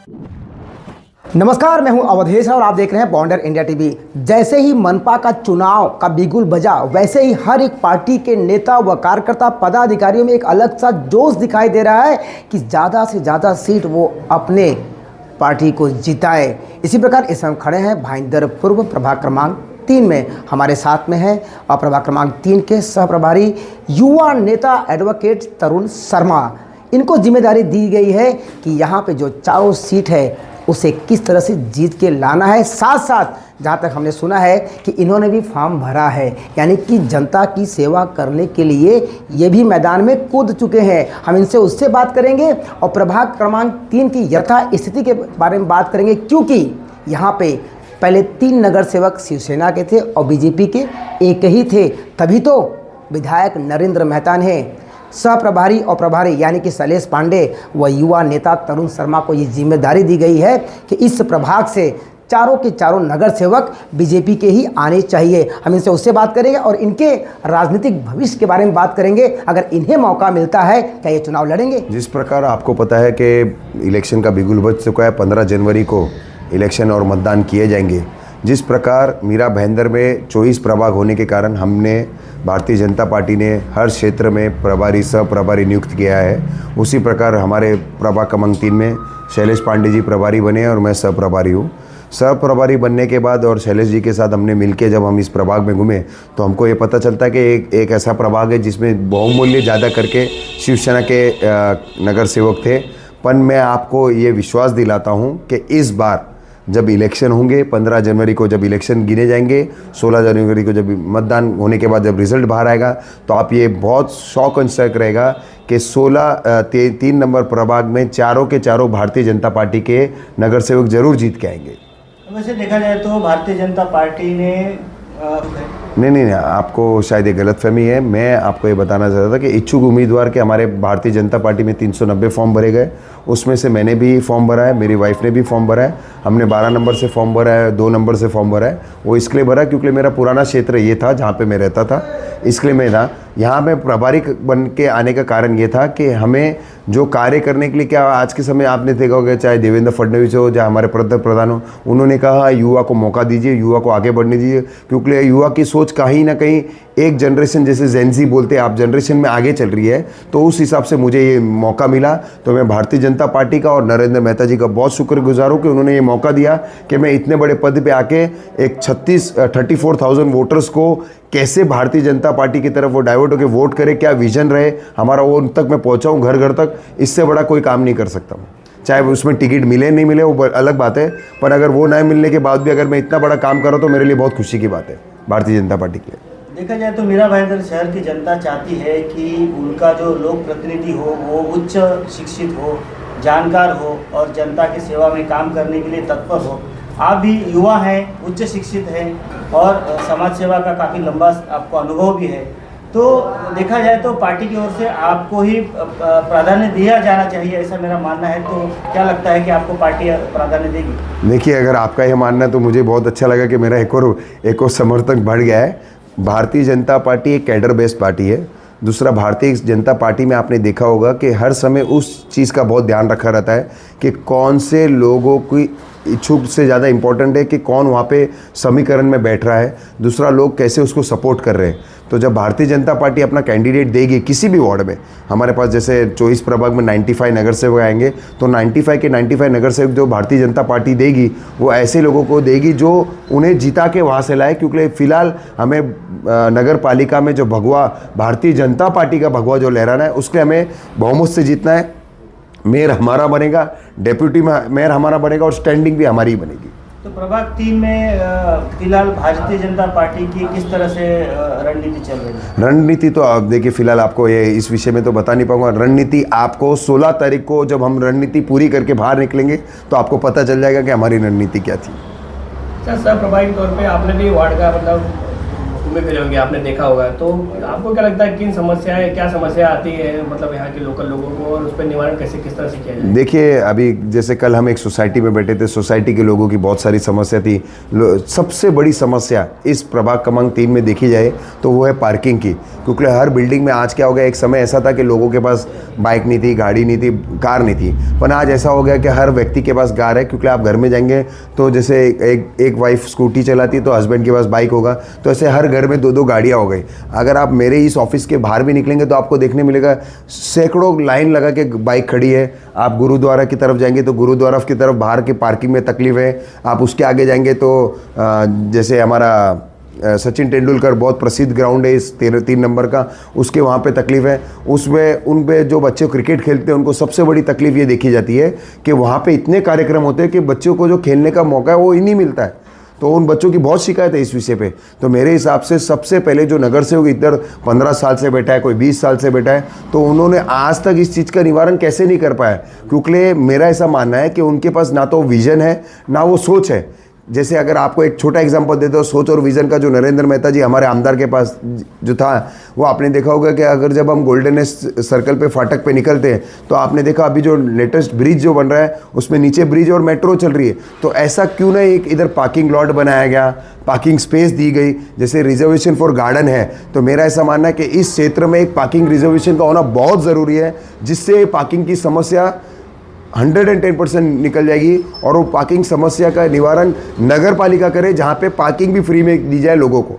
नमस्कार, मैं हूं अवधेश और आप देख रहे हैं बॉन्डर इंडिया टीवी। जैसे ही मनपा का चुनाव का बिगुल बजा, वैसे ही हर एक पार्टी के नेता व कार्यकर्ता पदाधिकारियों में एक अलग सा जोश दिखाई दे रहा है कि ज़्यादा से ज़्यादा सीट वो अपने पार्टी को जिताए। इसी प्रकार इस समय खड़े हैं भाईंदर पूर्व प्रभाग क्रमांक 3 में। हमारे साथ में है और प्रभाग क्रमांक 3 के सह प्रभारी युवा नेता एडवोकेट तरुण शर्मा। इनको जिम्मेदारी दी गई है कि यहाँ पे जो चारों सीट है उसे किस तरह से जीत के लाना है। साथ साथ जहाँ तक हमने सुना है कि इन्होंने भी फॉर्म भरा है, यानी कि जनता की सेवा करने के लिए ये भी मैदान में कूद चुके हैं। हम इनसे उससे बात करेंगे और प्रभाग क्रमांक 3 की यथा स्थिति के बारे में बात करेंगे, क्योंकि यहाँ पे पहले 3 नगर सेवक शिवसेना के थे और बीजेपी के एक ही थे। तभी तो विधायक नरेंद्र मेहता ने सह प्रभारी और प्रभारी यानी कि शैलेश पांडे व युवा नेता तरुण शर्मा को ये जिम्मेदारी दी गई है कि इस प्रभाग से चारों के चारों नगर सेवक बीजेपी के ही आने चाहिए। हम इनसे उससे बात करेंगे और इनके राजनीतिक भविष्य के बारे में बात करेंगे। अगर इन्हें मौका मिलता है क्या ये चुनाव लड़ेंगे? जिस प्रकार आपको पता है कि इलेक्शन का बिगुल बज चुका है, 15 जनवरी को इलेक्शन और मतदान किए जाएंगे। जिस प्रकार मीरा भाईंदर में 24 प्रभाग होने के कारण हमने भारतीय जनता पार्टी ने हर क्षेत्र में प्रभारी सह प्रभारी नियुक्त किया है, उसी प्रकार हमारे प्रभाग क्रमांक 3 में शैलेश पांडे जी प्रभारी बने और मैं सह प्रभारी हूँ। सह प्रभारी बनने के बाद और शैलेश जी के साथ हमने मिलकर जब हम इस प्रभाग में घूमे तो हमको ये पता चलता है कि एक ऐसा प्रभाग है जिसमें बहुमूल्य ज़्यादा करके शिवसेना के नगर सेवक थे। पर मैं आपको ये विश्वास दिलाता हूँ कि इस बार जब इलेक्शन होंगे, 15 जनवरी को जब इलेक्शन गिने जाएंगे, 16 जनवरी को जब मतदान होने के बाद जब रिजल्ट बाहर आएगा तो आप ये बहुत शौक अंशक रहेगा कि 3 नंबर प्रभाग में चारों के चारों भारतीय जनता पार्टी के नगर सेवक जरूर जीत के आएंगे। वैसे देखा जाए तो भारतीय जनता पार्टी ने नहीं, आपको शायद ये गलतफहमी है। मैं आपको ये बताना चाहता था कि इच्छुक उम्मीदवार के हमारे भारतीय जनता पार्टी में 390 फॉर्म भरे गए, उसमें से मैंने भी फॉर्म भरा है, मेरी वाइफ ने भी फॉर्म भरा है। हमने 12 नंबर से फॉर्म भरा है, 2 नंबर से फॉर्म भरा है। वो इसलिए भरा क्योंकि मेरा पुराना क्षेत्र ये था जहाँ पे मैं रहता था, इसलिए मैं था यहाँ पे प्रभारी बन के आने का कारण ये था कि हमें जो कार्य करने के लिए, क्या आज के समय आपने देखा होगा, चाहे देवेंद्र फडणवीस हो, चाहे हमारे प्रधान हो, उन्होंने कहा युवा को मौका दीजिए, युवा को आगे बढ़ने दीजिए, क्योंकि युवा की सोच कहीं ना कहीं एक जनरेशन, जैसे जेनजी बोलते हैं आप, जनरेशन में आगे चल रही है। तो उस हिसाब से मुझे ये मौका मिला। तो मैं भारतीय जनता पार्टी का और नरेंद्र मेहता जी का बहुत शुक्रगुजार हूँ कि उन्होंने ये मौका दिया कि मैं इतने बड़े पद पे आके एक 34,000 वोटर्स को कैसे भारतीय जनता पार्टी की तरफ वो डाइवर्ट होकर वोट करे, क्या विजन रहे हमारा, वो उन तक मैं पहुँचाऊँ घर घर तक। इससे बड़ा कोई काम नहीं कर सकता मैं, चाहे उसमें टिकट मिले नहीं मिले वो अलग बात है, पर अगर वो नहीं मिलने के बाद भी अगर मैं इतना बड़ा काम कर रहा हूँ तो मेरे लिए बहुत खुशी की बात है भारतीय जनता पार्टी के लिए। देखा जाए तो मीरा भाईंदर शहर की जनता चाहती है कि उनका जो लोक प्रतिनिधि हो वो उच्च शिक्षित हो, जानकार हो और जनता की सेवा में काम करने के लिए तत्पर हो। आप भी युवा हैं, उच्च शिक्षित हैं और समाज सेवा का काफ़ी लंबा आपको अनुभव भी है। तो देखा जाए तो पार्टी की ओर से आपको ही प्राधान्य दिया जाना चाहिए, ऐसा मेरा मानना है। तो क्या लगता है कि आपको पार्टी प्राधान्य देगी? देखिए, अगर आपका ये मानना है तो मुझे बहुत अच्छा लगा कि मेरा एक और समर्थक बढ़ गया है। भारतीय जनता पार्टी एक कैडर बेस्ड पार्टी है। दूसरा, भारतीय जनता पार्टी में आपने देखा होगा कि हर समय उस चीज़ का बहुत ध्यान रखा रहता है कि कौन से लोगों की इच्छुक से ज़्यादा इम्पोर्टेंट है कि कौन वहाँ पे समीकरण में बैठ रहा है, दूसरा लोग कैसे उसको सपोर्ट कर रहे हैं। तो जब भारतीय जनता पार्टी अपना कैंडिडेट देगी किसी भी वार्ड में, हमारे पास जैसे 24 प्रभाग में 95 नगर सेवक आएंगे, तो 95 के 95 नगर सेवक जो भारतीय जनता पार्टी देगी वो ऐसे लोगों को देगी जो उन्हें जिता के वहाँ से लाए। क्योंकि फिलहाल हमें नगर पालिका में जो भगवा, भारतीय जनता पार्टी का भगवा जो लहराना है, उसके हमें बहुमत से जीतना है। मेयर हमारा बनेगा, डेप्यूटी मेयर हमारा बनेगा और स्टैंडिंग भी हमारी ही बनेगी। तो प्रभाग 3 में फिलहाल भारतीय जनता पार्टी की किस तरह से रणनीति चल रही है? रणनीति तो आप देखिए, फिलहाल आपको ये इस विषय में तो बता नहीं पाऊंगा। रणनीति आपको 16 तारीख को जब हम रणनीति पूरी करके बाहर निकलेंगे तो आपको पता चल जाएगा कि हमारी रणनीति क्या थी। सर, प्रभावी तौर पे आपने भी वार्ड का मतलब घूमे फिरे होंगे, आपने देखा होगा, तो आपको क्या लगता है किन समस्याएं, क्या समस्या आती है मतलब यहाँ के लोकल लोगों को, और उस पर निवारण कैसे किस तरह से किया जाए? देखिए, अभी जैसे कल हम एक सोसाइटी में बैठे थे, सोसाइटी के लोगों की बहुत सारी समस्या थी। सबसे बड़ी समस्या इस प्रभाग क्रमांक 3 में देखी जाए तो वो है पार्किंग की, क्योंकि हर बिल्डिंग में आज क्या हो गया, एक समय ऐसा था कि लोगों के पास बाइक नहीं थी, गाड़ी नहीं थी, कार नहीं थी, पर आज ऐसा हो गया कि हर व्यक्ति के पास कार है। क्योंकि आप घर में जाएंगे तो जैसे एक वाइफ स्कूटी चलाती है तो हस्बैंड के पास बाइक होगा, तो ऐसे हर घर में 2-2 गाड़ियाँ हो गई। अगर आप मेरे इस ऑफिस के बाहर भी निकलेंगे तो आपको देखने मिलेगा सैकड़ों लाइन लगा के बाइक खड़ी है। आप गुरुद्वारा की तरफ जाएंगे तो गुरुद्वारा की तरफ बाहर के पार्किंग में तकलीफ है। आप उसके आगे जाएंगे तो जैसे हमारा सचिन तेंदुलकर बहुत प्रसिद्ध ग्राउंड है इस 3 नंबर का, उसके वहाँ पे तकलीफ है। उसमें उन पे जो बच्चे क्रिकेट खेलते हैं उनको सबसे बड़ी तकलीफ ये देखी जाती है कि वहाँ पे इतने कार्यक्रम होते हैं कि बच्चों को जो खेलने का मौका है वो ही नहीं मिलता है। तो उन बच्चों की बहुत शिकायत है इस विषय पे। तो मेरे हिसाब से सबसे पहले जो नगर सेवक इधर 15 साल से बैठा है, कोई 20 साल से बैठा है, तो उन्होंने आज तक इस चीज़ का निवारण कैसे नहीं कर पाया? क्योंकि मेरा ऐसा मानना है कि उनके पास ना तो विजन है ना वो सोच है। जैसे अगर आपको एक छोटा एग्जांपल देते हो सोच और विज़न का, जो नरेंद्र मेहता जी हमारे आमदार के पास जो था, वो आपने देखा होगा कि अगर जब हम गोल्डन सर्कल पे फाटक पे निकलते हैं तो आपने देखा अभी जो लेटेस्ट ब्रिज जो बन रहा है उसमें नीचे ब्रिज और मेट्रो चल रही है। तो ऐसा क्यों ना एक इधर पार्किंग लॉट बनाया गया, पार्किंग स्पेस दी गई, जैसे रिजर्वेशन फॉर गार्डन है। तो मेरा ऐसा मानना है कि इस क्षेत्र में एक पार्किंग रिजर्वेशन का होना बहुत ज़रूरी है, जिससे पार्किंग की समस्या 110% निकल जाएगी और वो पार्किंग समस्या का निवारण नगर पालिका करे, जहाँ पे पार्किंग भी फ्री में दी जाए लोगों को।